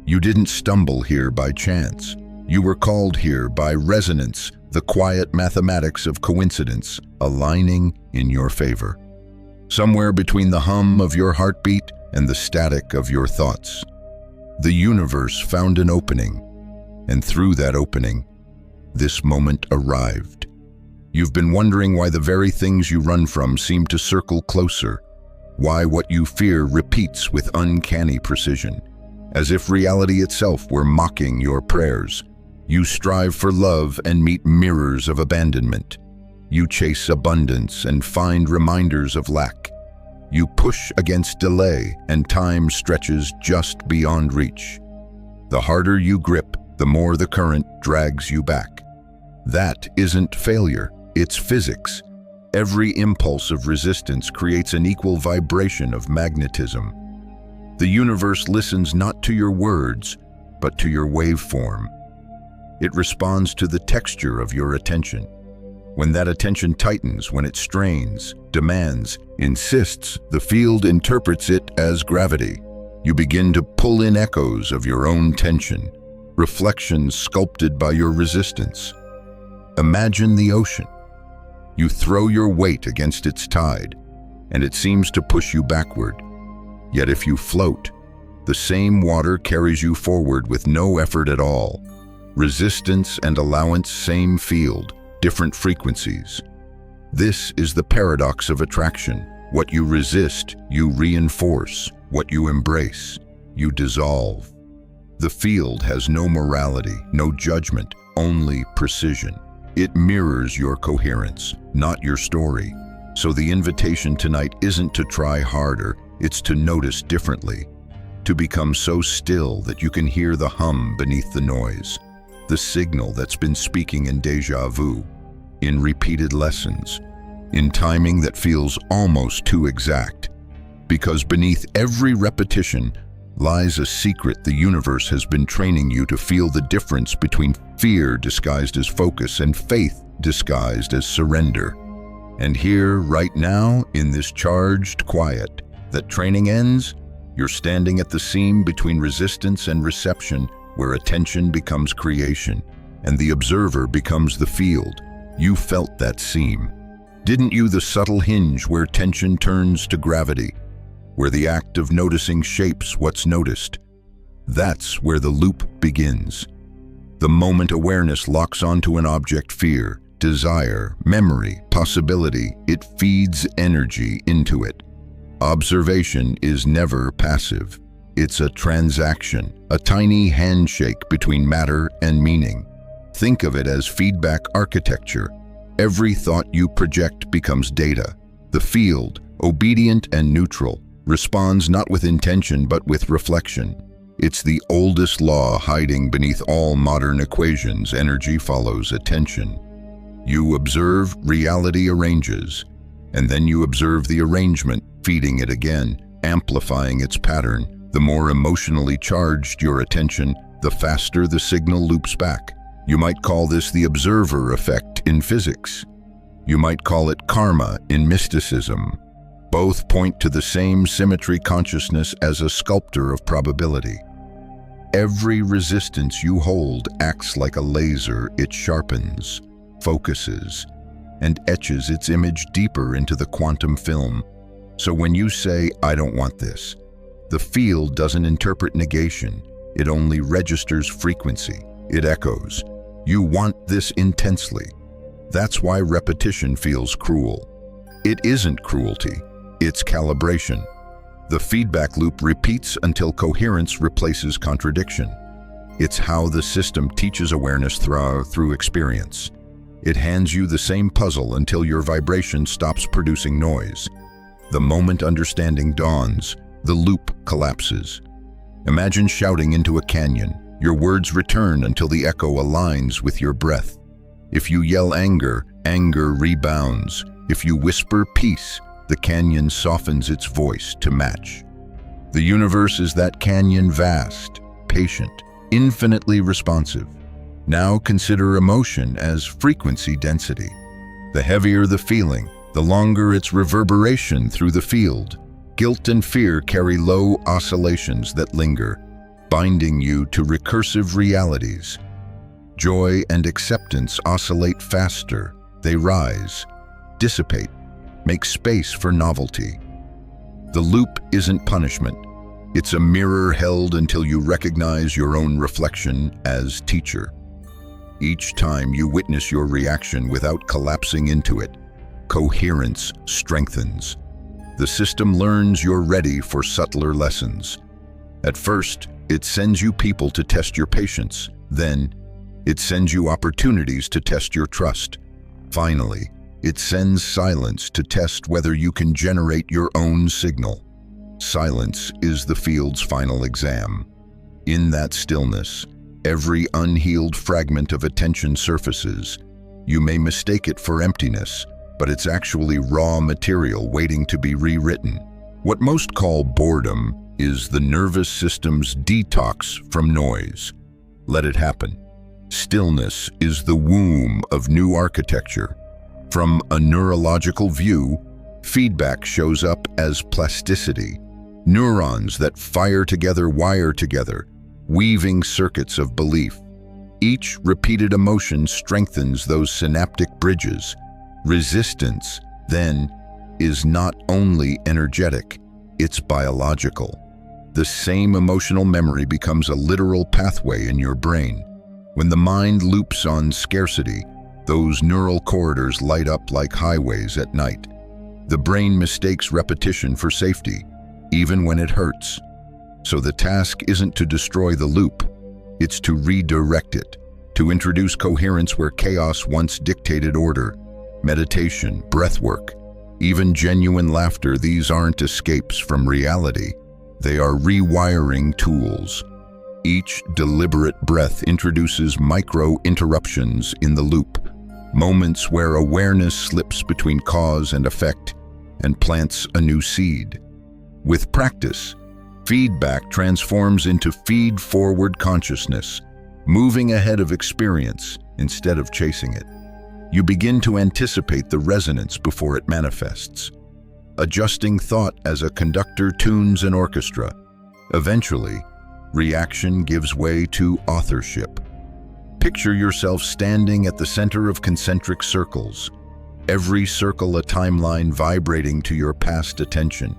You didn't stumble here by chance. You were called here by resonance, the quiet mathematics of coincidence aligning in your favor. Somewhere between the hum of your heartbeat and the static of your thoughts, the universe found an opening, and through that opening, this moment arrived. You've been wondering why the very things you run from seem to circle closer, why what you fear repeats with uncanny precision, as if reality itself were mocking your prayers. You strive for love and meet mirrors of abandonment. You chase abundance and find reminders of lack. You push against delay and time stretches just beyond reach. The harder you grip, the more the current drags you back. That isn't failure, it's physics. Every impulse of resistance creates an equal vibration of magnetism. The universe listens not to your words, but to your waveform. It responds to the texture of your attention. When that attention tightens, when it strains, demands, insists, the field interprets it as gravity. You begin to pull in echoes of your own tension, reflections sculpted by your resistance. Imagine the ocean. You throw your weight against its tide, and it seems to push you backward. Yet if you float, the same water carries you forward with no effort at all. Resistance and allowance, same field, different frequencies. This is the paradox of attraction. What you resist, you reinforce. What you embrace, you dissolve. The field has no morality, no judgment, only precision. It mirrors your coherence, not your story. So the invitation tonight isn't to try harder, it's to notice differently, to become so still that you can hear the hum beneath the noise, the signal that's been speaking in déjà vu, in repeated lessons, in timing that feels almost too exact. Because beneath every repetition lies a secret the universe has been training you to feel, the difference between fear disguised as focus and faith disguised as surrender. And here, right now, in this charged quiet, that training ends, you're standing at the seam between resistance and reception, where attention becomes creation, and the observer becomes the field. You felt that seam. Didn't you? The subtle hinge where tension turns to gravity, where the act of noticing shapes what's noticed. That's where the loop begins. The moment awareness locks onto an object, fear, desire, memory, possibility, it feeds energy into it. Observation is never passive. It's a transaction, a tiny handshake between matter and meaning. Think of it as feedback architecture. Every thought you project becomes data. The field, obedient and neutral, responds not with intention but with reflection. It's the oldest law hiding beneath all modern equations. Energy follows attention. You observe, reality arranges, and then you observe the arrangement, feeding it again, amplifying its pattern. The more emotionally charged your attention, the faster the signal loops back. You might call this the observer effect in physics. You might call it karma in mysticism. Both point to the same symmetry consciousness as a sculptor of probability. Every resistance you hold acts like a laser. It sharpens, focuses, and etches its image deeper into the quantum film. So when you say, "I don't want this," the field doesn't interpret negation. It only registers frequency. It echoes, "You want this intensely." That's why repetition feels cruel. It isn't cruelty. It's calibration. The feedback loop repeats until coherence replaces contradiction. It's how the system teaches awareness through experience. It hands you the same puzzle until your vibration stops producing noise. The moment understanding dawns, the loop collapses. Imagine shouting into a canyon. Your words return until the echo aligns with your breath. If you yell anger, anger rebounds. If you whisper peace, the canyon softens its voice to match. The universe is that canyon, vast, patient, infinitely responsive. Now consider emotion as frequency density. The heavier the feeling, the longer its reverberation through the field. Guilt and fear carry low oscillations that linger. binding you to recursive realities. Joy and acceptance oscillate faster. They rise, dissipate, make space for novelty. The loop isn't punishment. It's a mirror held until you recognize your own reflection as teacher. Each time you witness your reaction without collapsing into it, coherence strengthens. The system learns you're ready for subtler lessons. At first, it sends you people to test your patience. Then, it sends you opportunities to test your trust. Finally, it sends silence to test whether you can generate your own signal. Silence is the field's final exam. In that stillness, every unhealed fragment of attention surfaces. You may mistake it for emptiness, but it's actually raw material waiting to be rewritten. What most call boredom is the nervous system's detox from noise. Let it happen. Stillness is the womb of new architecture. From a neurological view, feedback shows up as plasticity. Neurons that fire together wire together, weaving circuits of belief. Each repeated emotion strengthens those synaptic bridges. Resistance, then, is not only energetic, it's biological. The same emotional memory becomes a literal pathway in your brain. When the mind loops on scarcity, those neural corridors light up like highways at night. The brain mistakes repetition for safety, even when it hurts. So the task isn't to destroy the loop, it's to redirect it, to introduce coherence where chaos once dictated order. Meditation, breathwork, even genuine laughter, these aren't escapes from reality. They are rewiring tools. Each deliberate breath introduces micro-interruptions in the loop, moments where awareness slips between cause and effect and plants a new seed. With practice, feedback transforms into feed-forward consciousness, moving ahead of experience instead of chasing it. You begin to anticipate the resonance before it manifests, adjusting thought as a conductor tunes an orchestra. Eventually, reaction gives way to authorship. Picture yourself standing at the center of concentric circles, every circle a timeline vibrating to your past attention.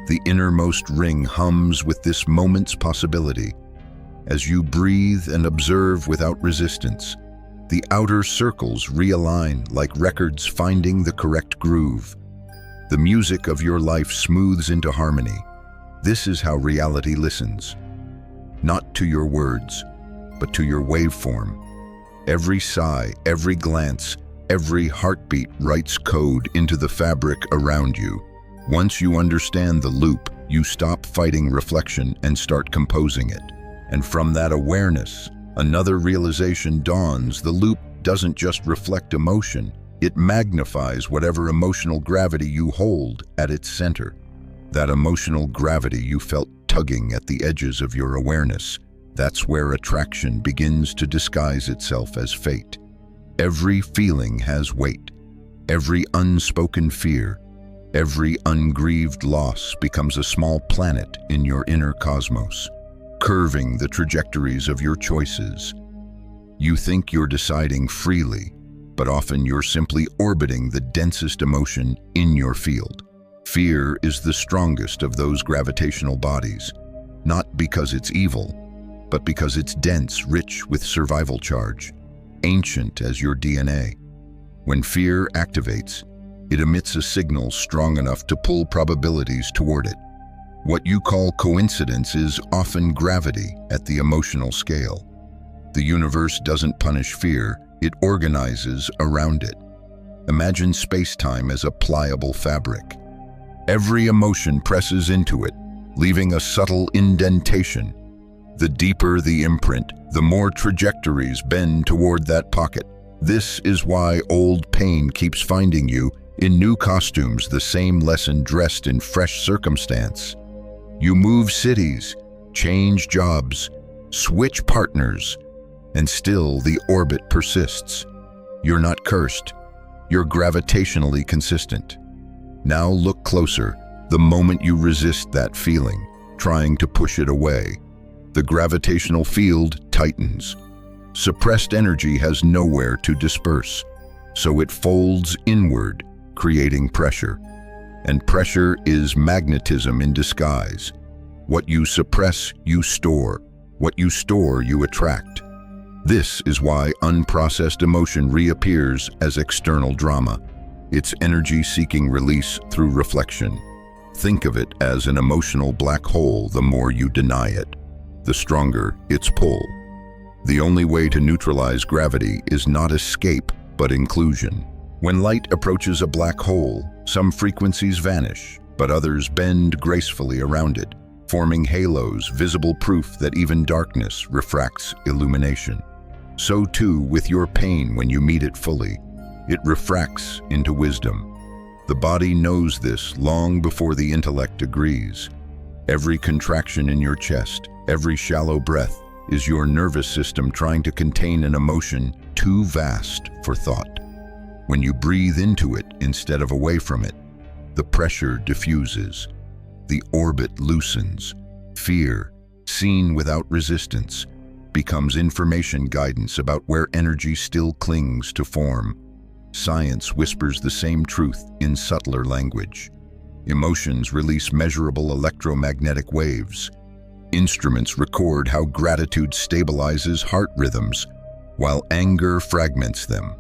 The innermost ring hums with this moment's possibility. As you breathe and observe without resistance, the outer circles realign like records finding the correct groove. The music of your life smooths into harmony. This is how reality listens. Not to your words, but to your waveform. Every sigh, every glance, every heartbeat writes code into the fabric around you. Once you understand the loop, you stop fighting reflection and start composing it. And from that awareness, another realization dawns. The loop doesn't just reflect emotion, it magnifies whatever emotional gravity you hold at its center. That emotional gravity you felt tugging at the edges of your awareness, that's where attraction begins to disguise itself as fate. Every feeling has weight. Every unspoken fear, every ungrieved loss becomes a small planet in your inner cosmos, curving the trajectories of your choices. You think you're deciding freely, but often you're simply orbiting the densest emotion in your field. Fear is the strongest of those gravitational bodies, not because it's evil, but because it's dense, rich with survival charge, ancient as your DNA. When fear activates, it emits a signal strong enough to pull probabilities toward it. What you call coincidence is often gravity at the emotional scale. The universe doesn't punish fear, it organizes around it. Imagine space-time as a pliable fabric. Every emotion presses into it, leaving a subtle indentation. The deeper the imprint, the more trajectories bend toward that pocket. This is why old pain keeps finding you in new costumes, the same lesson dressed in fresh circumstance. You move cities, change jobs, switch partners, and still the orbit persists. You're not cursed, you're gravitationally consistent. Now look closer. The moment you resist that feeling, trying to push it away, the gravitational field tightens. Suppressed energy has nowhere to disperse, so it folds inward, creating pressure. And pressure is magnetism in disguise. What you suppress, you store. What you store, you attract. This is why unprocessed emotion reappears as external drama. It's energy seeking release through reflection. Think of it as an emotional black hole. The more you deny it, the stronger its pull. The only way to neutralize gravity is not escape, but inclusion. When light approaches a black hole, some frequencies vanish, but others bend gracefully around it, forming halos, visible proof that even darkness refracts illumination. So too with your pain when you meet it fully. It refracts into wisdom. The body knows this long before the intellect agrees. Every contraction in your chest, every shallow breath, is your nervous system trying to contain an emotion too vast for thought. When you breathe into it instead of away from it, the pressure diffuses. The orbit loosens. Fear, seen without resistance, becomes information guidance about where energy still clings to form. Science whispers the same truth in subtler language. Emotions release measurable electromagnetic waves. Instruments record how gratitude stabilizes heart rhythms, while anger fragments them.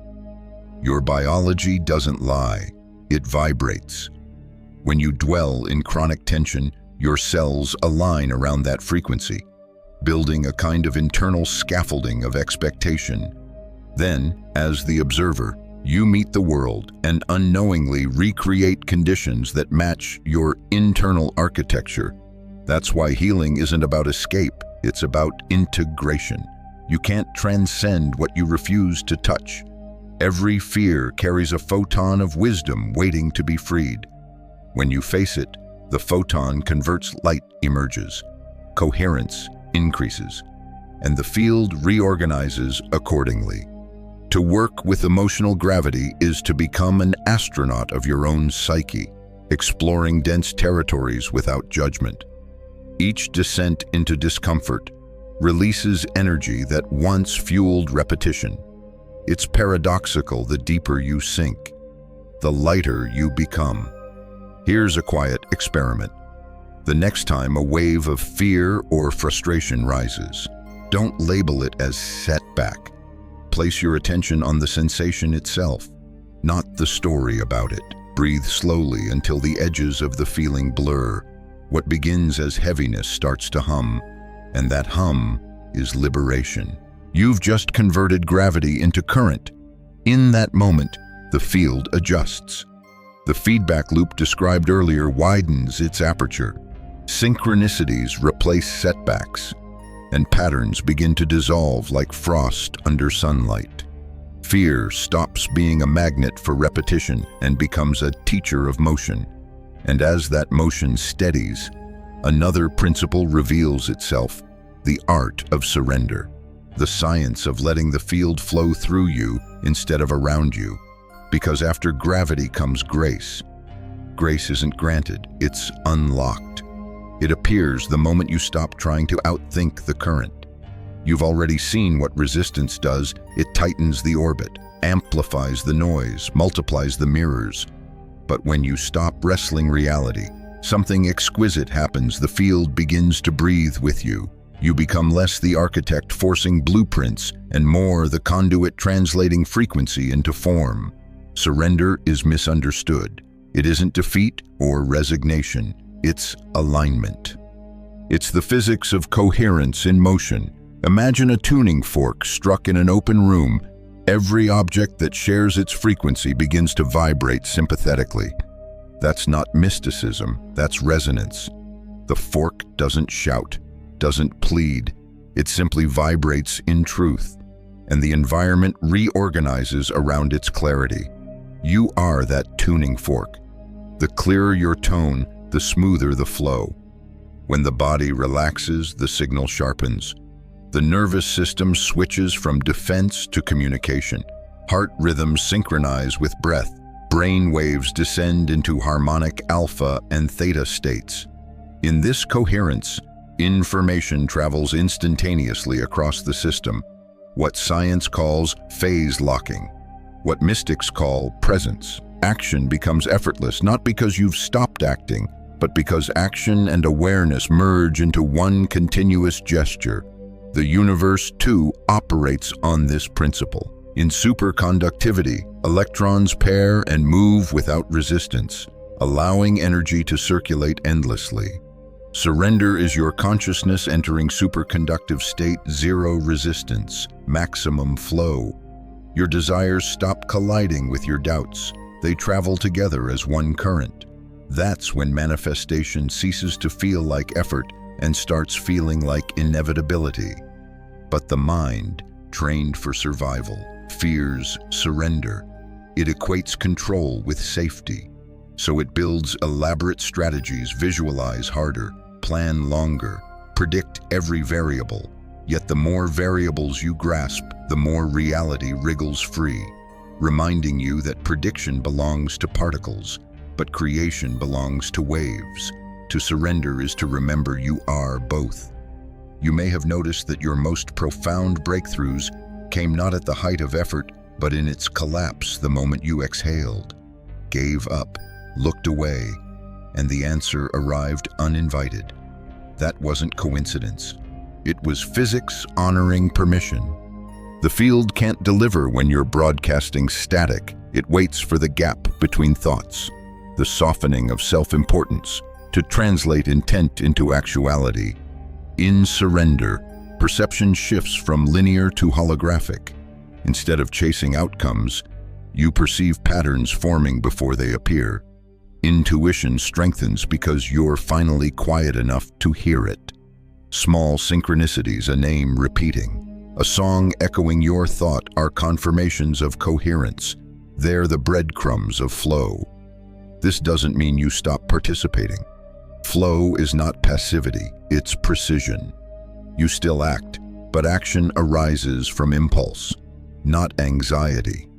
Your biology doesn't lie, it vibrates. When you dwell in chronic tension, your cells align around that frequency, building a kind of internal scaffolding of expectation. Then, as the observer, you meet the world and unknowingly recreate conditions that match your internal architecture. That's why healing isn't about escape, it's about integration. You can't transcend what you refuse to touch. Every fear carries a photon of wisdom waiting to be freed. When you face it, the photon converts, light emerges, coherence increases, and the field reorganizes accordingly. To work with emotional gravity is to become an astronaut of your own psyche, exploring dense territories without judgment. Each descent into discomfort releases energy that once fueled repetition. It's paradoxical: the deeper you sink, the lighter you become. Here's a quiet experiment. The next time a wave of fear or frustration rises, don't label it as setback. Place your attention on the sensation itself, not the story about it. Breathe slowly until the edges of the feeling blur. What begins as heaviness starts to hum, and that hum is liberation. You've just converted gravity into current. In that moment, the field adjusts. The feedback loop described earlier widens its aperture. Synchronicities replace setbacks, and patterns begin to dissolve like frost under sunlight. Fear stops being a magnet for repetition and becomes a teacher of motion. And as that motion steadies, another principle reveals itself: the art of surrender, the science of letting the field flow through you instead of around you. Because after gravity comes grace. Grace isn't granted, it's unlocked. It appears the moment you stop trying to outthink the current. You've already seen what resistance does. It tightens the orbit, amplifies the noise, multiplies the mirrors. But when you stop wrestling reality, something exquisite happens. The field begins to breathe with you. You become less the architect forcing blueprints and more the conduit translating frequency into form. Surrender is misunderstood. It isn't defeat or resignation, it's alignment. It's the physics of coherence in motion. Imagine a tuning fork struck in an open room. Every object that shares its frequency begins to vibrate sympathetically. That's not mysticism, that's resonance. The fork doesn't shout, doesn't plead. It simply vibrates in truth, and the environment reorganizes around its clarity. You are that tuning fork. The clearer your tone, the smoother the flow. When the body relaxes, the signal sharpens. The nervous system switches from defense to communication. Heart rhythms synchronize with breath. Brain waves descend into harmonic alpha and theta states. In this coherence, Information travels instantaneously across the system, what science calls phase locking, what mystics call presence. Action becomes effortless, not because you've stopped acting, but because action and awareness merge into one continuous gesture. The universe, too, operates on this principle. In superconductivity, electrons pair and move without resistance, allowing energy to circulate endlessly. Surrender is your consciousness entering superconductive state, zero resistance, maximum flow. Your desires stop colliding with your doubts. They travel together as one current. That's when manifestation ceases to feel like effort and starts feeling like inevitability. But the mind, trained for survival, fears surrender. It equates control with safety. So it builds elaborate strategies, visualize harder, plan longer, predict every variable. Yet the more variables you grasp, the more reality wriggles free, reminding you that prediction belongs to particles, but creation belongs to waves. To surrender is to remember you are both. You may have noticed that your most profound breakthroughs came not at the height of effort, but in its collapse the moment you exhaled, gave up, looked away, and the answer arrived uninvited. That wasn't coincidence. It was physics honoring permission. The field can't deliver when you're broadcasting static. It waits for the gap between thoughts, the softening of self-importance, to translate intent into actuality. In surrender, perception shifts from linear to holographic. Instead of chasing outcomes, you perceive patterns forming before they appear. Intuition strengthens because you're finally quiet enough to hear it. Small synchronicities, a name repeating, a song echoing your thought are confirmations of coherence. They're the breadcrumbs of flow. This doesn't mean you stop participating. Flow is not passivity, it's precision. You still act, but action arises from impulse, not anxiety.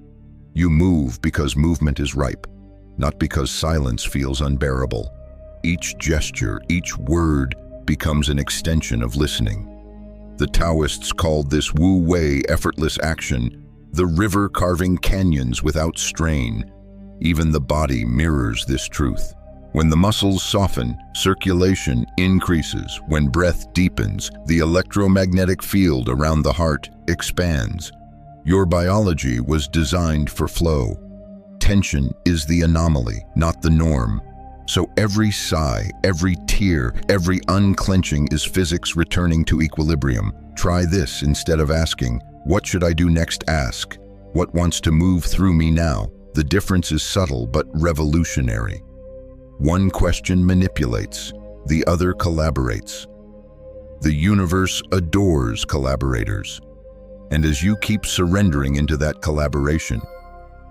You move because movement is ripe, not because silence feels unbearable. Each gesture, each word becomes an extension of listening. The Taoists called this wu-wei effortless action, the river carving canyons without strain. Even the body mirrors this truth. When the muscles soften, circulation increases. When breath deepens, the electromagnetic field around the heart expands. Your biology was designed for flow. Tension is the anomaly, not the norm. So every sigh, every tear, every unclenching is physics returning to equilibrium. Try this instead of asking, "What should I do next?" Ask, "What wants to move through me now?" The difference is subtle but revolutionary. One question manipulates, the other collaborates. The universe adores collaborators. And as you keep surrendering into that collaboration,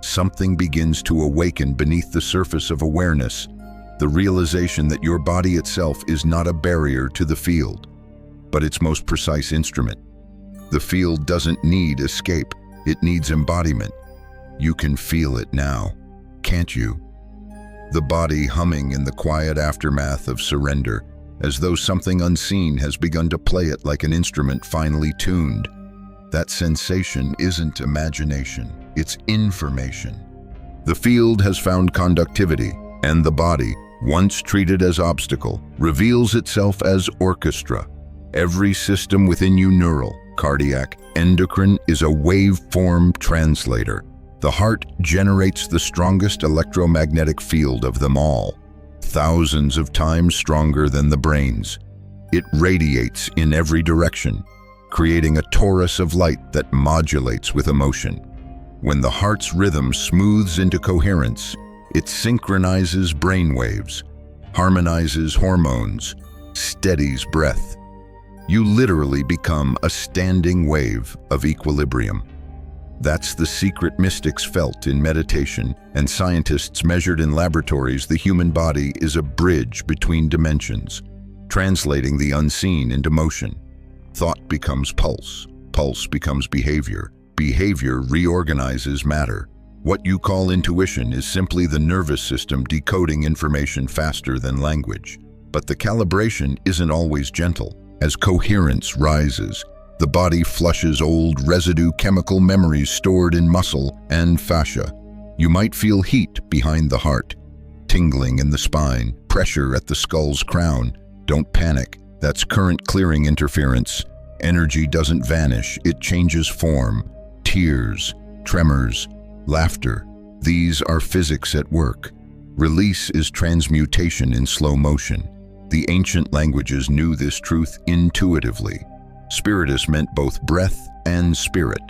something begins to awaken beneath the surface of awareness, the realization that your body itself is not a barrier to the field, but its most precise instrument. The field doesn't need escape, it needs embodiment. You can feel it now, can't you? The body humming in the quiet aftermath of surrender, as though something unseen has begun to play it like an instrument finely tuned. That sensation isn't imagination, it's information. The field has found conductivity, and the body, once treated as obstacle, reveals itself as orchestra. Every system within you, neural, cardiac, endocrine, is a waveform translator. The heart generates the strongest electromagnetic field of them all, thousands of times stronger than the brain's. It radiates in every direction, creating a torus of light that modulates with emotion. When the heart's rhythm smooths into coherence, it synchronizes brainwaves, harmonizes hormones, steadies breath. You literally become a standing wave of equilibrium. That's the secret mystics felt in meditation, and scientists measured in laboratories. The human body is a bridge between dimensions, translating the unseen into motion. Thought becomes pulse, pulse becomes behavior, behavior reorganizes matter. What you call intuition is simply the nervous system decoding information faster than language. But the calibration isn't always gentle. As coherence rises, the body flushes old residue chemical memories stored in muscle and fascia. You might feel heat behind the heart, tingling in the spine, pressure at the skull's crown. Don't panic. That's current clearing interference. Energy doesn't vanish, it changes form. Tears, tremors, laughter. These are physics at work. Release is transmutation in slow motion. The ancient languages knew this truth intuitively. Spiritus meant both breath and spirit.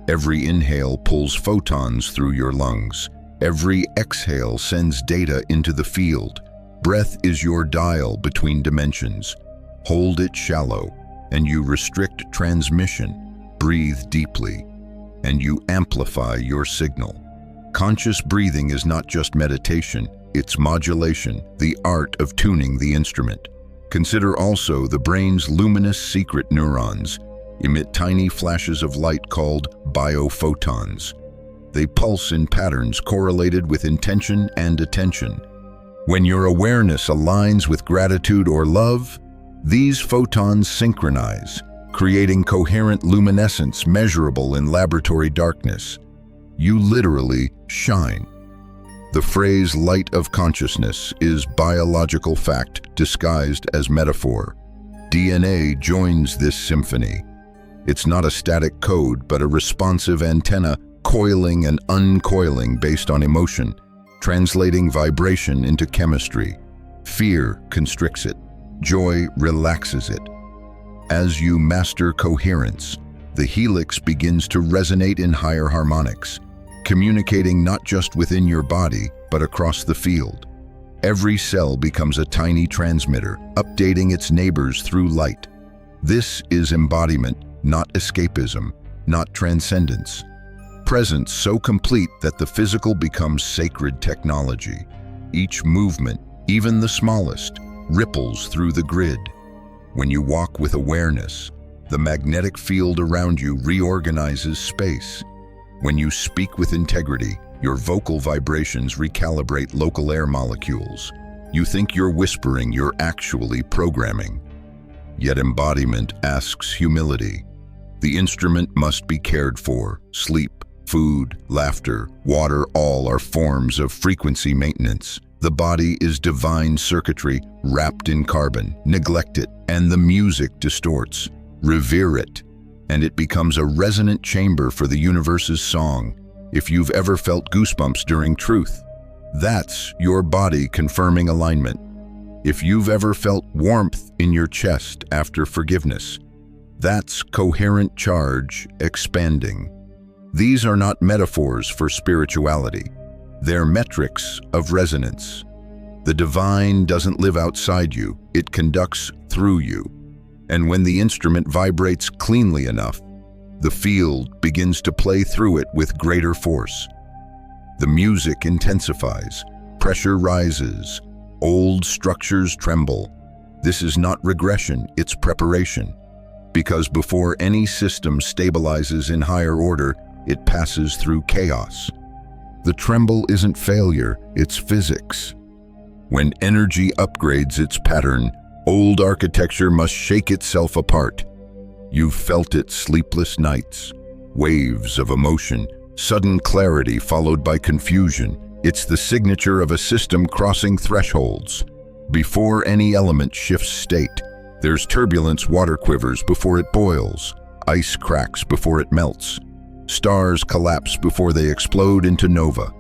Every inhale pulls photons through your lungs. Every exhale sends data into the field. Breath is your dial between dimensions. Hold it shallow, and you restrict transmission. Breathe deeply, and you amplify your signal. Conscious breathing is not just meditation, it's modulation, the art of tuning the instrument. Consider also the brain's luminous secret neurons emit tiny flashes of light called biophotons. They pulse in patterns correlated with intention and attention. When your awareness aligns with gratitude or love, these photons synchronize, creating coherent luminescence measurable in laboratory darkness. You literally shine. The phrase light of consciousness is biological fact disguised as metaphor. DNA joins this symphony. It's not a static code, but a responsive antenna coiling and uncoiling based on emotion, translating vibration into chemistry. Fear constricts it. Joy relaxes it. As you master coherence, the helix begins to resonate in higher harmonics, communicating not just within your body, but across the field. Every cell becomes a tiny transmitter, updating its neighbors through light. This is embodiment, not escapism, not transcendence. Presence so complete that the physical becomes sacred technology. Each movement, even the smallest, ripples through the grid. When you walk with awareness, the magnetic field around you reorganizes space. When you speak with integrity, your vocal vibrations recalibrate local air molecules. You think you're whispering, you're actually programming. Yet embodiment asks humility. The instrument must be cared for. Sleep, food, laughter, water, all are forms of frequency maintenance. The body is divine circuitry wrapped in carbon. Neglect it, and the music distorts. Revere it, and it becomes a resonant chamber for the universe's song. If you've ever felt goosebumps during truth, that's your body confirming alignment. If you've ever felt warmth in your chest after forgiveness, that's coherent charge expanding. These are not metaphors for spirituality. They're metrics of resonance. The divine doesn't live outside you, it conducts through you. And when the instrument vibrates cleanly enough, the field begins to play through it with greater force. The music intensifies, pressure rises, old structures tremble. This is not regression, it's preparation. Because before any system stabilizes in higher order, it passes through chaos. The tremble isn't failure, it's physics. When energy upgrades its pattern, old architecture must shake itself apart. You've felt it sleepless nights, waves of emotion, sudden clarity followed by confusion. It's the signature of a system crossing thresholds. Before any element shifts state, there's turbulence, water quivers before it boils, ice cracks before it melts, stars collapse before they explode into nova.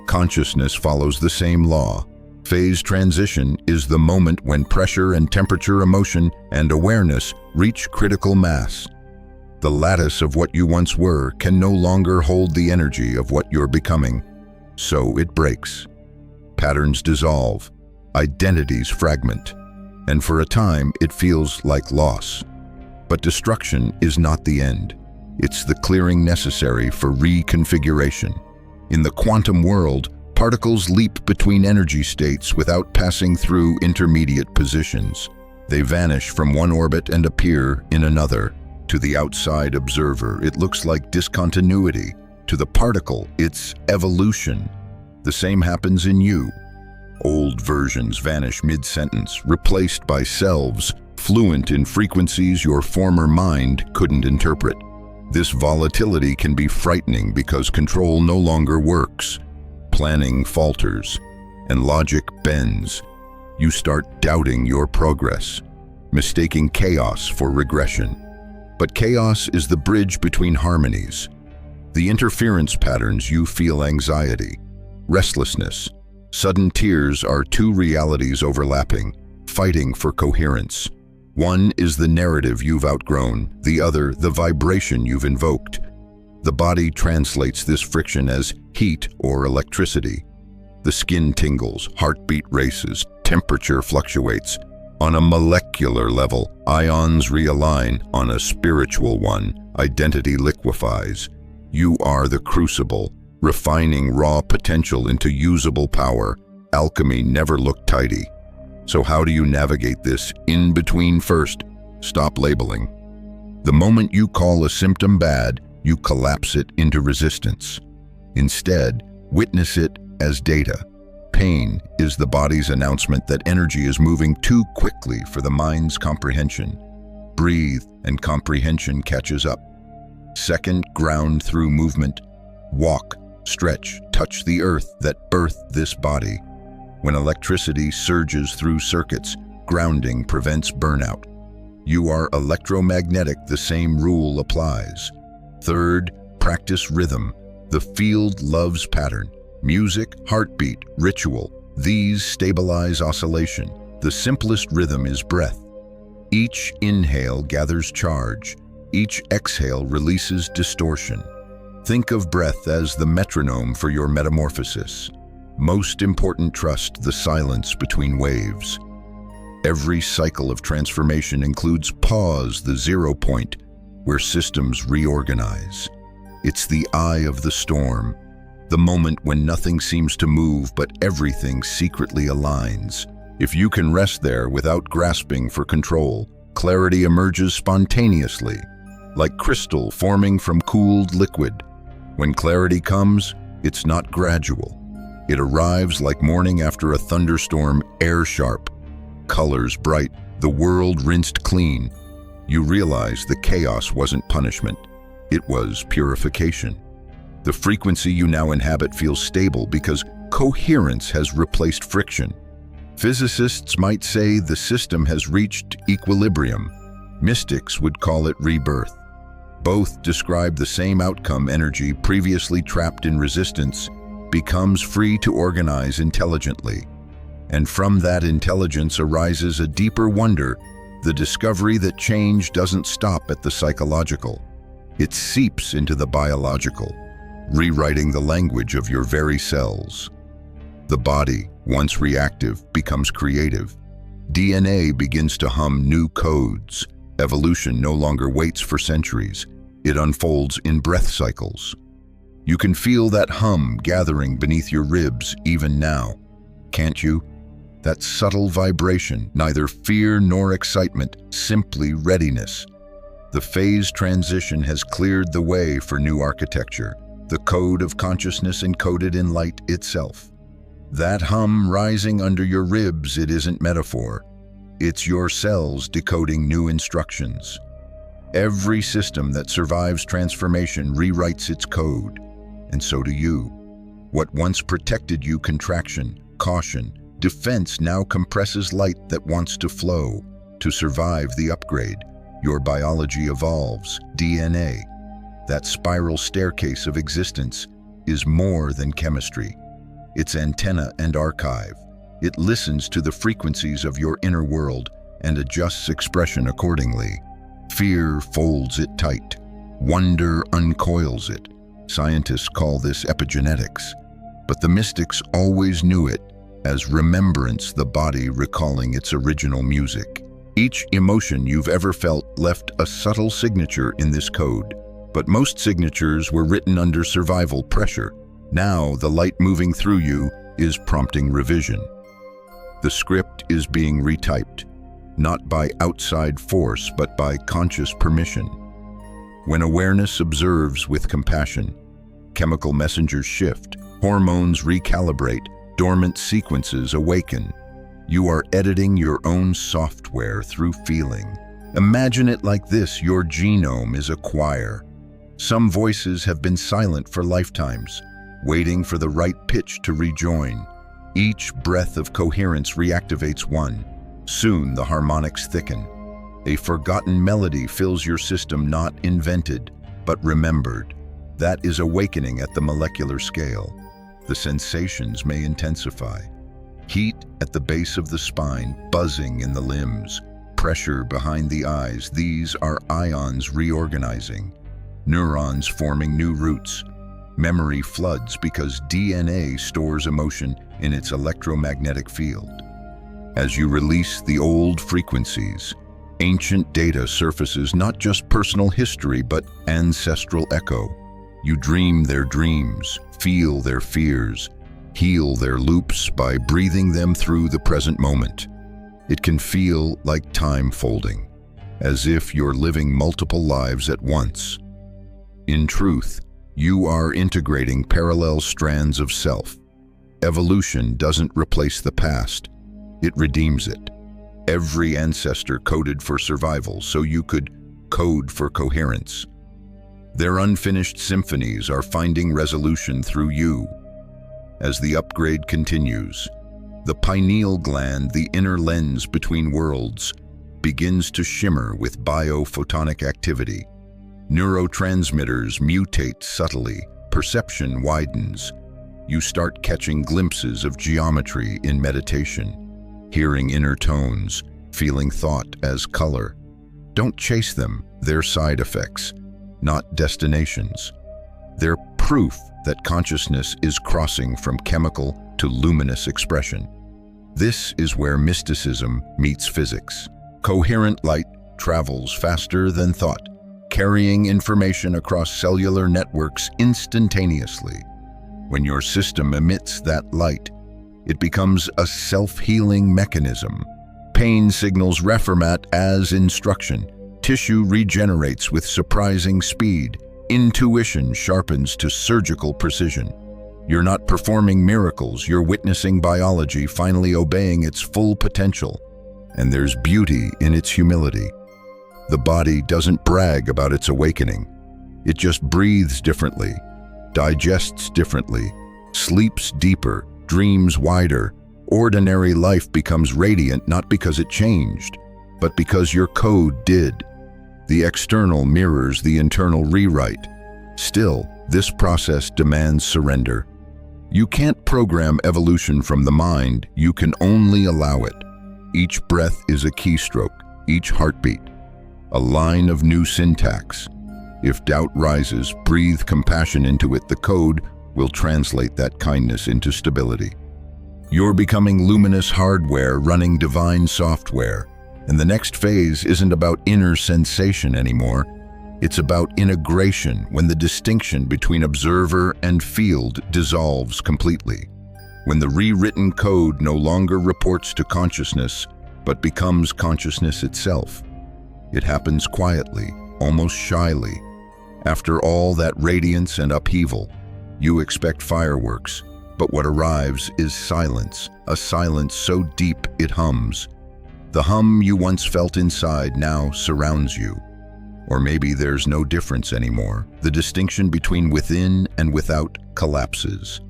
Consciousness follows the same law. Phase transition is the moment when pressure and temperature, emotion and awareness reach critical mass. The lattice of what you once were can no longer hold the energy of what you're becoming, so it breaks. Patterns dissolve, identities fragment, and for a time it feels like loss. But destruction is not the end. It's the clearing necessary for reconfiguration. In the quantum world, particles leap between energy states without passing through intermediate positions. They vanish from one orbit and appear in another. To the outside observer, it looks like discontinuity. To the particle, it's evolution. The same happens in you. Old versions vanish mid-sentence, replaced by selves fluent in frequencies your former mind couldn't interpret. This volatility can be frightening because control no longer works. Planning falters, and logic bends. You start doubting your progress, mistaking chaos for regression. But chaos is the bridge between harmonies. The interference patterns you feel anxiety, restlessness, sudden tears are two realities overlapping, fighting for coherence. One is the narrative you've outgrown, the other the vibration you've invoked. The body translates this friction as heat or electricity. The skin tingles, heartbeat races, temperature fluctuates. On a molecular level, ions realign. On a spiritual one, identity liquefies. You are the crucible, refining raw potential into usable power. Alchemy never looked tidy. So how do you navigate this in-between? First, stop labeling. The moment you call a symptom bad, you collapse it into resistance. Instead, witness it as data. Pain is the body's announcement that energy is moving too quickly for the mind's comprehension. Breathe, and comprehension catches up. Second, ground through movement. Walk, stretch, touch the earth that birthed this body. When electricity surges through circuits, grounding prevents burnout. You are electromagnetic, the same rule applies. Third, practice rhythm. The field loves pattern. Music, heartbeat, ritual. These stabilize oscillation. The simplest rhythm is breath. Each inhale gathers charge. Each exhale releases distortion. Think of breath as the metronome for your metamorphosis. Most important, trust the silence between waves. Every cycle of transformation includes pause, the 0 point, where systems reorganize. It's the eye of the storm, the moment when nothing seems to move but everything secretly aligns. If you can rest there without grasping for control, clarity emerges spontaneously, like crystal forming from cooled liquid. When clarity comes, it's not gradual. It arrives like morning after a thunderstorm, air sharp, colors bright, the world rinsed clean. You realize the chaos wasn't punishment, it was purification. The frequency you now inhabit feels stable because coherence has replaced friction. Physicists might say the system has reached equilibrium. Mystics would call it rebirth. Both describe the same outcome: energy previously trapped in resistance becomes free to organize intelligently. And from that intelligence arises a deeper wonder, the discovery that change doesn't stop at the psychological. It seeps into the biological, rewriting the language of your very cells. The body, once reactive, becomes creative. DNA begins to hum new codes. Evolution no longer waits for centuries. It unfolds in breath cycles. You can feel that hum gathering beneath your ribs even now, can't you? That subtle vibration, neither fear nor excitement, simply readiness. The phase transition has cleared the way for new architecture, the code of consciousness encoded in light itself. That hum rising under your ribs, it isn't metaphor. It's your cells decoding new instructions. Every system that survives transformation rewrites its code. And so do you. What once protected you, contraction, caution, defense, now compresses light that wants to flow. To survive the upgrade, your biology evolves. DNA, that spiral staircase of existence, is more than chemistry. It's antenna and archive. It listens to the frequencies of your inner world and adjusts expression accordingly. Fear folds it tight. Wonder uncoils it. Scientists call this epigenetics, but the mystics always knew it as remembrance, the body recalling its original music. Each emotion you've ever felt left a subtle signature in this code, but most signatures were written under survival pressure. Now the light moving through you is prompting revision. The script is being retyped, not by outside force, but by conscious permission. When awareness observes with compassion, chemical messengers shift, hormones recalibrate, Dormant sequences awaken. You are editing your own software through feeling. Imagine it like this: your genome is a choir. Some voices have been silent for lifetimes, waiting for the right pitch to rejoin. Each breath of coherence reactivates one. Soon the harmonics thicken. A forgotten melody fills your system, not invented, but remembered. That is awakening at the molecular scale. The sensations may intensify. Heat at the base of the spine, buzzing in the limbs, pressure behind the eyes. These are ions reorganizing. Neurons forming new roots. Memory floods because DNA stores emotion in its electromagnetic field. As you release the old frequencies, ancient data surfaces, not just personal history, but ancestral echo. You dream their dreams, feel their fears, heal their loops by breathing them through the present moment. It can feel like time folding, as if you're living multiple lives at once. In truth, you are integrating parallel strands of self. Evolution doesn't replace the past, it redeems it. Every ancestor coded for survival, so you could code for coherence. Their unfinished symphonies are finding resolution through you. As the upgrade continues, the pineal gland, the inner lens between worlds, begins to shimmer with biophotonic activity. Neurotransmitters mutate subtly, perception widens. You start catching glimpses of geometry in meditation, hearing inner tones, feeling thought as color. Don't chase them, they're side effects, not destinations. They're proof that consciousness is crossing from chemical to luminous expression. This is where mysticism meets physics. Coherent light travels faster than thought, carrying information across cellular networks instantaneously. When your system emits that light, it becomes a self-healing mechanism. Pain signals reformat as instruction. Tissue regenerates with surprising speed. Intuition sharpens to surgical precision. You're not performing miracles, you're witnessing biology finally obeying its full potential. And there's beauty in its humility. The body doesn't brag about its awakening. It just breathes differently, digests differently, sleeps deeper, dreams wider. Ordinary life becomes radiant not because it changed, but because your code did. The external mirrors the internal rewrite. Still, this process demands surrender. You can't program evolution from the mind, you can only allow it. Each breath is a keystroke, each heartbeat, a line of new syntax. If doubt rises, breathe compassion into it. The code will translate that kindness into stability. You're becoming luminous hardware running divine software. And the next phase isn't about inner sensation anymore. It's about integration, when the distinction between observer and field dissolves completely. When the rewritten code no longer reports to consciousness, but becomes consciousness itself. It happens quietly, almost shyly. After all that radiance and upheaval, you expect fireworks, but what arrives is silence, a silence so deep it hums. The hum you once felt inside now surrounds you. Or maybe there's no difference anymore. The distinction between within and without collapses.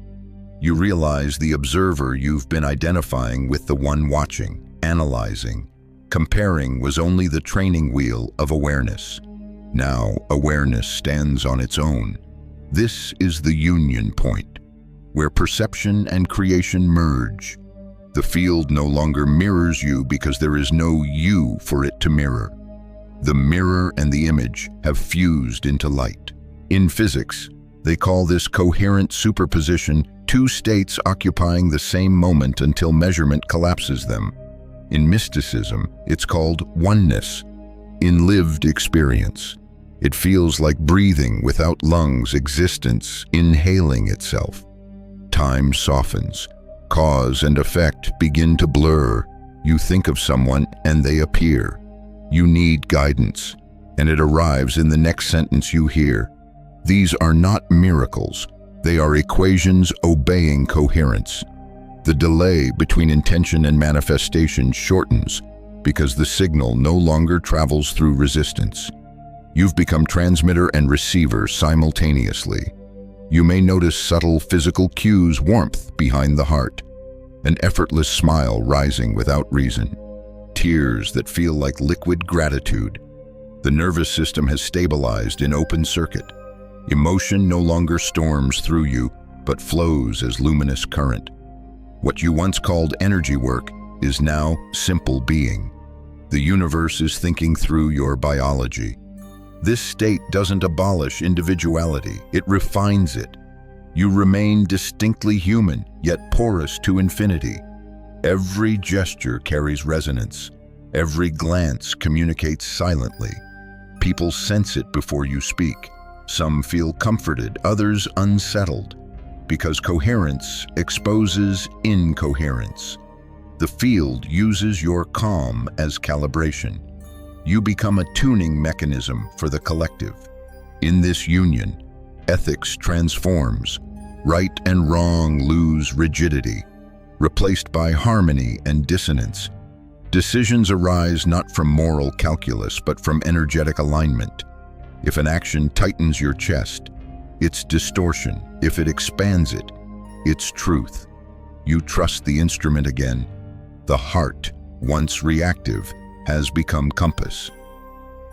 You realize the observer you've been identifying with the one watching, analyzing, comparing was only the training wheel of awareness. Now awareness stands on its own. This is the union point, where perception and creation merge. The field no longer mirrors you because there is no you for it to mirror. The mirror and the image have fused into light. In physics, they call this coherent superposition, two states occupying the same moment until measurement collapses them. In mysticism, it's called oneness. In lived experience, it feels like breathing without lungs, existence inhaling itself. Time softens. Cause and effect begin to blur. You think of someone and they appear. You need guidance, and it arrives in the next sentence you hear. These are not miracles. They are equations obeying coherence. The delay between intention and manifestation shortens because the signal no longer travels through resistance. You've become transmitter and receiver simultaneously. You may notice subtle physical cues, warmth behind the heart, an effortless smile rising without reason, tears that feel like liquid gratitude. The nervous system has stabilized in open circuit. Emotion no longer storms through you, but flows as luminous current. What you once called energy work is now simple being. The universe is thinking through your biology. This state doesn't abolish individuality, it refines it. You remain distinctly human, yet porous to infinity. Every gesture carries resonance. Every glance communicates silently. People sense it before you speak. Some feel comforted, others unsettled, because coherence exposes incoherence. The field uses your calm as calibration. You become a tuning mechanism for the collective. In this union, ethics transforms. Right and wrong lose rigidity, replaced by harmony and dissonance. Decisions arise not from moral calculus, but from energetic alignment. If an action tightens your chest, it's distortion. If it expands it, it's truth. You trust the instrument again. The heart, once reactive, has become compass.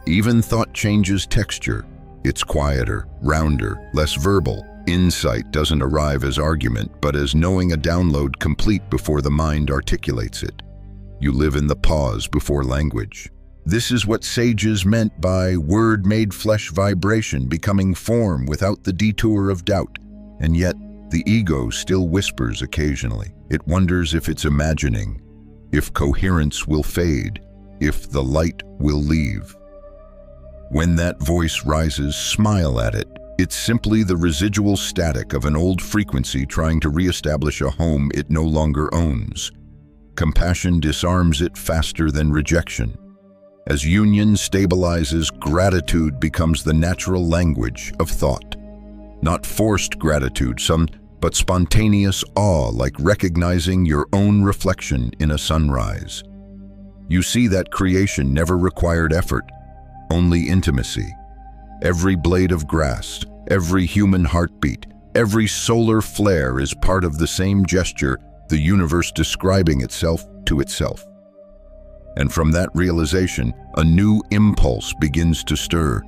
Even thought changes texture. It's quieter, rounder, less verbal. Insight doesn't arrive as argument, but as knowing a download complete before the mind articulates it. You live in the pause before language. This is what sages meant by word made flesh vibration, becoming form without the detour of doubt. And yet, the ego still whispers occasionally. It wonders if it's imagining, if coherence will fade, if the light will leave. When that voice rises, smile at it. It's simply the residual static of an old frequency trying to reestablish a home it no longer owns. Compassion disarms it faster than rejection. As union stabilizes, gratitude becomes the natural language of thought. Not forced gratitude, but spontaneous awe, like recognizing your own reflection in a sunrise. You see that creation never required effort, only intimacy. Every blade of grass, every human heartbeat, every solar flare is part of the same gesture, the universe describing itself to itself. And from that realization, a new impulse begins to stir.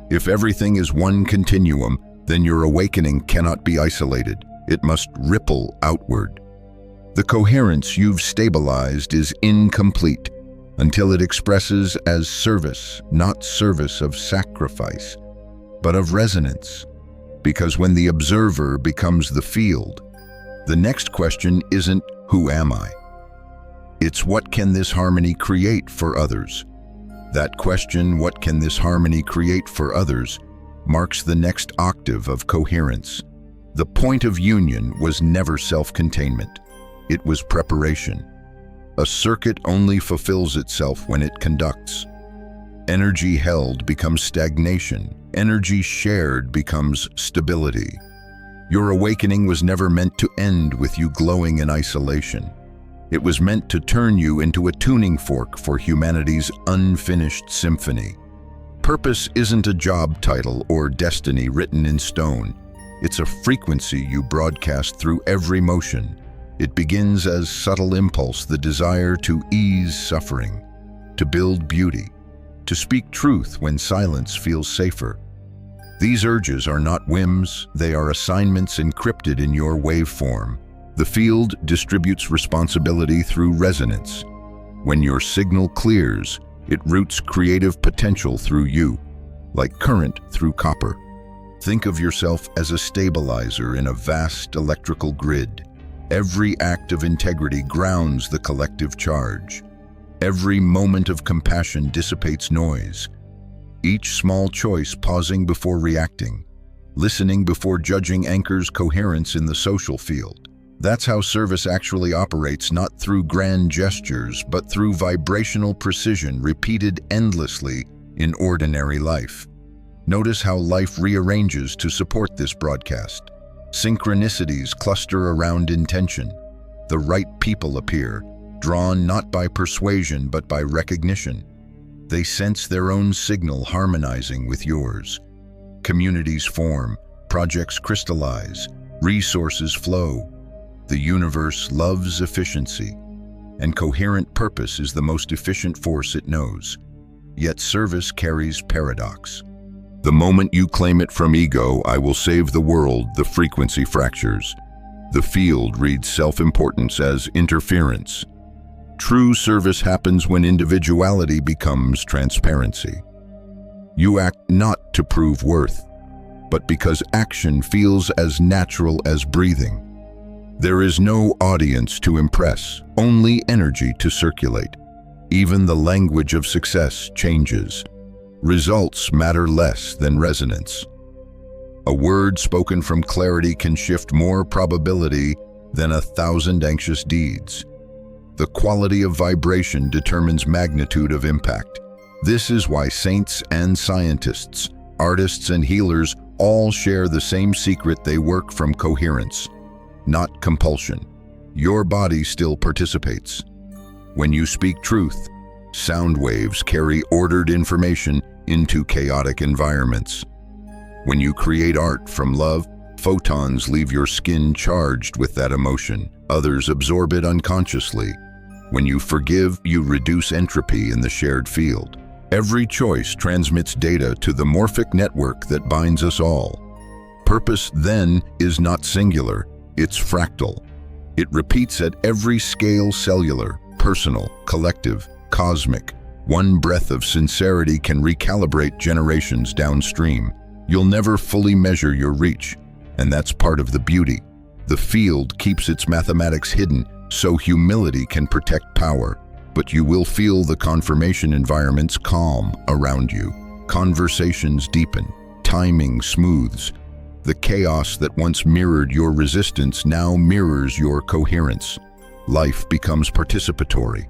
If everything is one continuum, then your awakening cannot be isolated. It must ripple outward. The coherence you've stabilized is incomplete until it expresses as service, not service of sacrifice, but of resonance. Because when the observer becomes the field, the next question isn't, who am I? It's, what can this harmony create for others? That question, what can this harmony create for others, marks the next octave of coherence. The point of union was never self-containment. It was preparation. A circuit only fulfills itself when it conducts. Energy held becomes stagnation. Energy shared becomes stability. Your awakening was never meant to end with you glowing in isolation. It was meant to turn you into a tuning fork for humanity's unfinished symphony. Purpose isn't a job title or destiny written in stone. It's a frequency you broadcast through every motion. It begins as subtle impulse, the desire to ease suffering, to build beauty, to speak truth when silence feels safer. These urges are not whims, they are assignments encrypted in your waveform. The field distributes responsibility through resonance. When your signal clears, it routes creative potential through you, like current through copper. Think of yourself as a stabilizer in a vast electrical grid. Every act of integrity grounds the collective charge. Every moment of compassion dissipates noise. Each small choice, pausing before reacting, listening before judging, anchors coherence in the social field. That's how service actually operates, not through grand gestures, but through vibrational precision repeated endlessly in ordinary life. Notice how life rearranges to support this broadcast. Synchronicities cluster around intention. The right people appear, drawn not by persuasion but by recognition. They sense their own signal harmonizing with yours. Communities form, projects crystallize, resources flow. The universe loves efficiency, and coherent purpose is the most efficient force it knows. Yet service carries paradox. The moment you claim it from ego, "I will save the world," the frequency fractures. The field reads self-importance as interference. True service happens when individuality becomes transparency. You act not to prove worth, but because action feels as natural as breathing. There is no audience to impress, only energy to circulate. Even the language of success changes. Results matter less than resonance. A word spoken from clarity can shift more probability than 1,000 anxious deeds. The quality of vibration determines magnitude of impact. This is why saints and scientists, artists and healers all share the same secret: they work from coherence, not compulsion. Your body still participates. When you speak truth, sound waves carry ordered information into chaotic environments. When you create art from love, photons leave your skin charged with that emotion. Others absorb it unconsciously. When you forgive, you reduce entropy in the shared field. Every choice transmits data to the morphic network that binds us all. Purpose, then, is not singular, it's fractal. It repeats at every scale: cellular, personal, collective, cosmic. One breath of sincerity can recalibrate generations downstream. You'll never fully measure your reach, and that's part of the beauty. The field keeps its mathematics hidden, so humility can protect power. But you will feel the confirmation environments calm around you. Conversations deepen, timing smooths. The chaos that once mirrored your resistance now mirrors your coherence. Life becomes participatory,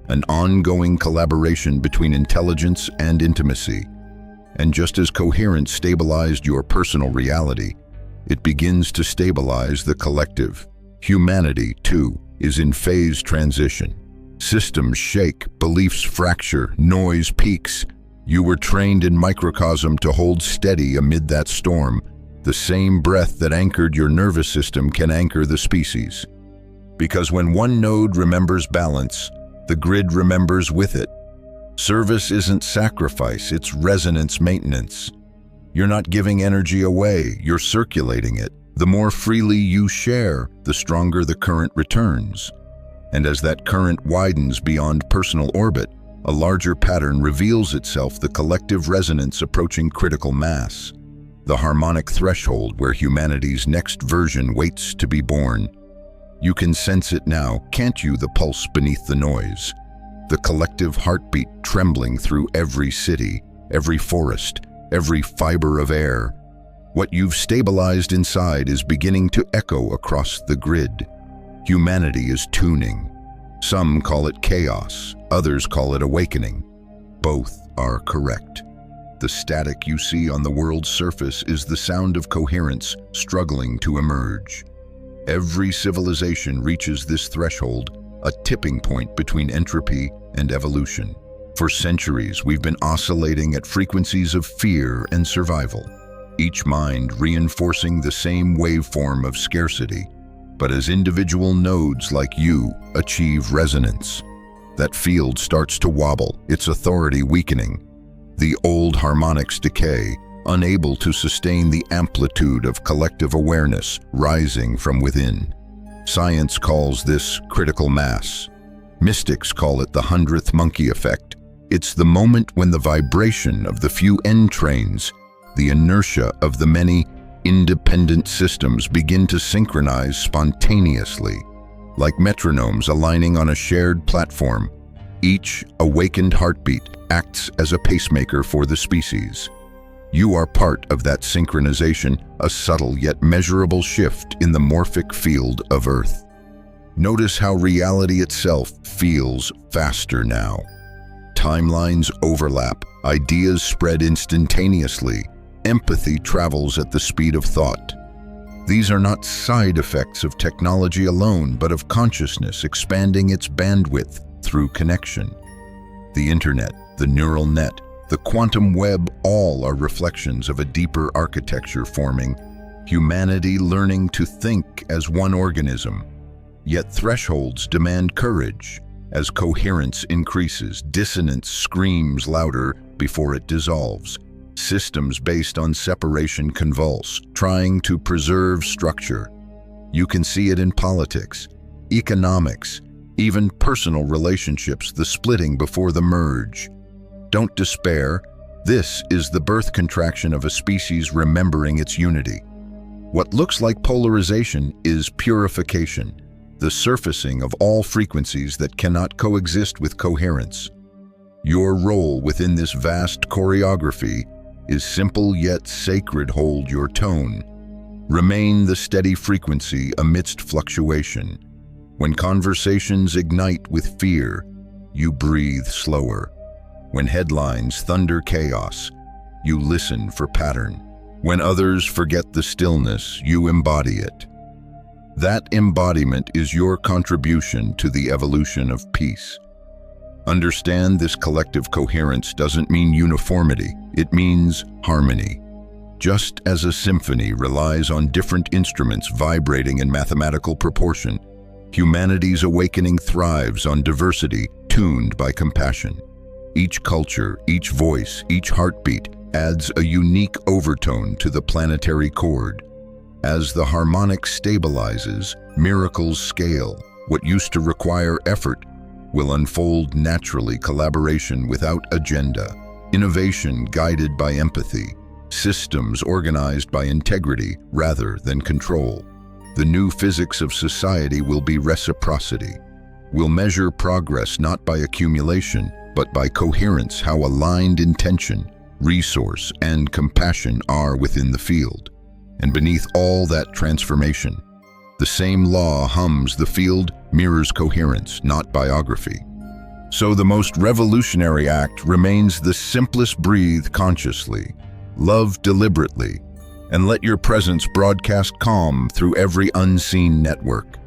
an ongoing collaboration between intelligence and intimacy. And just as coherence stabilized your personal reality, it begins to stabilize the collective. Humanity, too, is in phase transition. Systems shake, beliefs fracture, noise peaks. You were trained in microcosm to hold steady amid that storm. The same breath that anchored your nervous system can anchor the species. Because when one node remembers balance, the grid remembers with it. Service isn't sacrifice, it's resonance maintenance. You're not giving energy away, you're circulating it. The more freely you share, the stronger the current returns. And as that current widens beyond personal orbit, a larger pattern reveals itself: the collective resonance approaching critical mass. The harmonic threshold where humanity's next version waits to be born. You can sense it now, can't you? The pulse beneath the noise. The collective heartbeat trembling through every city, every forest, every fiber of air. What you've stabilized inside is beginning to echo across the grid. Humanity is tuning. Some call it chaos, others call it awakening. Both are correct. The static you see on the world's surface is the sound of coherence struggling to emerge. Every civilization reaches this threshold, a tipping point between entropy and evolution. For centuries, we've been oscillating at frequencies of fear and survival, each mind reinforcing the same waveform of scarcity. But as individual nodes like you achieve resonance, that field starts to wobble, its authority weakening. The old harmonics decay, unable to sustain the amplitude of collective awareness rising from within. Science calls this critical mass. Mystics call it the 100th monkey effect. It's the moment when the vibration of the few entrains, the inertia of the many independent systems begin to synchronize spontaneously, like metronomes aligning on a shared platform. Each awakened heartbeat acts as a pacemaker for the species. You are part of that synchronization, a subtle yet measurable shift in the morphic field of Earth. Notice how reality itself feels faster now. Timelines overlap, ideas spread instantaneously, empathy travels at the speed of thought. These are not side effects of technology alone, but of consciousness expanding its bandwidth through connection. The internet, the neural net, the quantum web, all are reflections of a deeper architecture forming, humanity learning to think as one organism. Yet thresholds demand courage. As coherence increases, dissonance screams louder before it dissolves. Systems based on separation convulse, trying to preserve structure. You can see it in politics, economics, even personal relationships, the splitting before the merge. Don't despair. This is the birth contraction of a species remembering its unity. What looks like polarization is purification, the surfacing of all frequencies that cannot coexist with coherence. Your role within this vast choreography is simple yet sacred. Hold your tone. Remain the steady frequency amidst fluctuation. When conversations ignite with fear, you breathe slower. When headlines thunder chaos, you listen for pattern. When others forget the stillness, you embody it. That embodiment is your contribution to the evolution of peace. Understand, this collective coherence doesn't mean uniformity, it means harmony. Just as a symphony relies on different instruments vibrating in mathematical proportion, humanity's awakening thrives on diversity tuned by compassion. Each culture, each voice, each heartbeat adds a unique overtone to the planetary chord. As the harmonic stabilizes, miracles scale. What used to require effort will unfold naturally, collaboration without agenda, innovation guided by empathy, systems organized by integrity rather than control. The new physics of society will be reciprocity. We'll measure progress not by accumulation, but by coherence, how aligned intention, resource, and compassion are within the field. And beneath all that transformation, the same law hums. The field mirrors coherence, not biography. So the most revolutionary act remains the simplest: breathe consciously, love deliberately, and let your presence broadcast calm through every unseen network.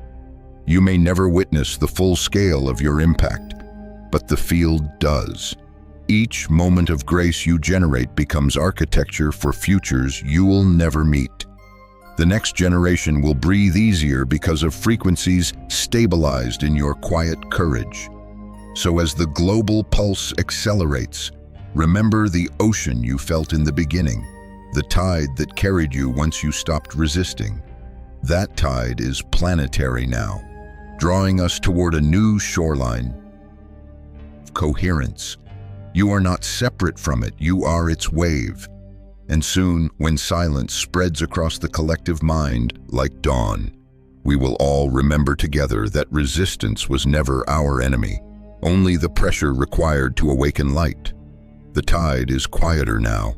You may never witness the full scale of your impact, but the field does. Each moment of grace you generate becomes architecture for futures you will never meet. The next generation will breathe easier because of frequencies stabilized in your quiet courage. So as the global pulse accelerates, remember the ocean you felt in the beginning, the tide that carried you once you stopped resisting. That tide is planetary now, drawing us toward a new shoreline of coherence. You are not separate from it, you are its wave. And soon, when silence spreads across the collective mind like dawn, we will all remember together that resistance was never our enemy, only the pressure required to awaken light. The tide is quieter now.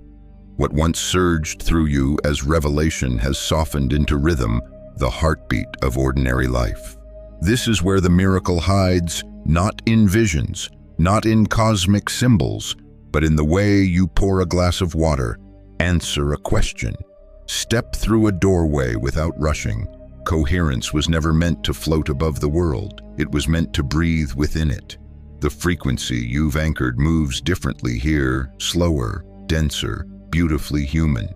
What once surged through you as revelation has softened into rhythm, the heartbeat of ordinary life. This is where the miracle hides, not in visions, not in cosmic symbols, but in the way you pour a glass of water, answer a question, step through a doorway without rushing. Coherence was never meant to float above the world. It was meant to breathe within it. The frequency you've anchored moves differently here, slower, denser, beautifully human.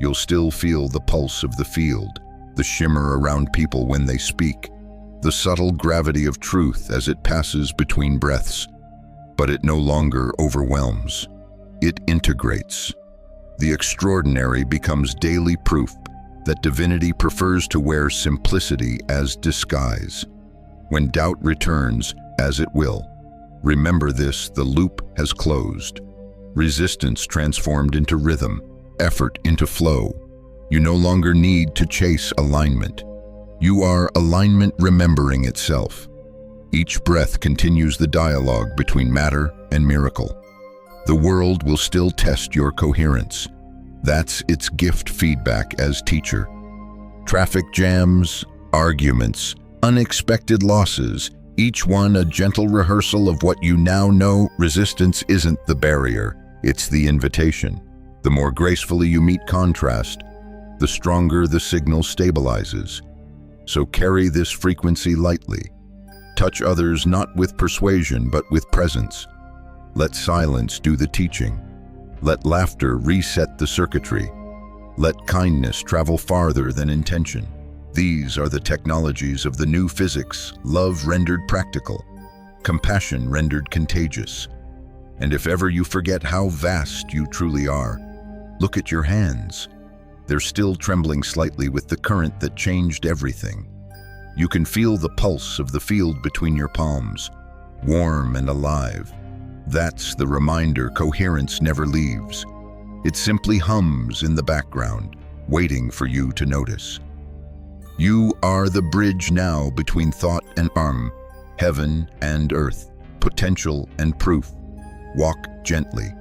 You'll still feel the pulse of the field, the shimmer around people when they speak, the subtle gravity of truth as it passes between breaths. But it no longer overwhelms. It integrates. The extraordinary becomes daily proof that divinity prefers to wear simplicity as disguise. When doubt returns, as it will, remember this: the loop has closed. Resistance transformed into rhythm, effort into flow. You no longer need to chase alignment. You are alignment remembering itself. Each breath continues the dialogue between matter and miracle. The world will still test your coherence. That's its gift, feedback as teacher. Traffic jams, arguments, unexpected losses, each one a gentle rehearsal of what you now know. Resistance isn't the barrier, it's the invitation. The more gracefully you meet contrast, the stronger the signal stabilizes. So carry this frequency lightly. Touch others not with persuasion but with presence. Let silence do the teaching. Let laughter reset the circuitry. Let kindness travel farther than intention. These are the technologies of the new physics, love rendered practical, compassion rendered contagious. And if ever you forget how vast you truly are, look at your hands. They're still trembling slightly with the current that changed everything. You can feel the pulse of the field between your palms, warm and alive. That's the reminder coherence never leaves. It simply hums in the background, waiting for you to notice. You are the bridge now between thought and heaven and earth, potential and proof. Walk gently,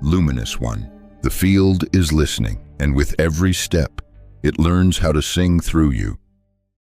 luminous one. The field is listening, and with every step, it learns how to sing through you.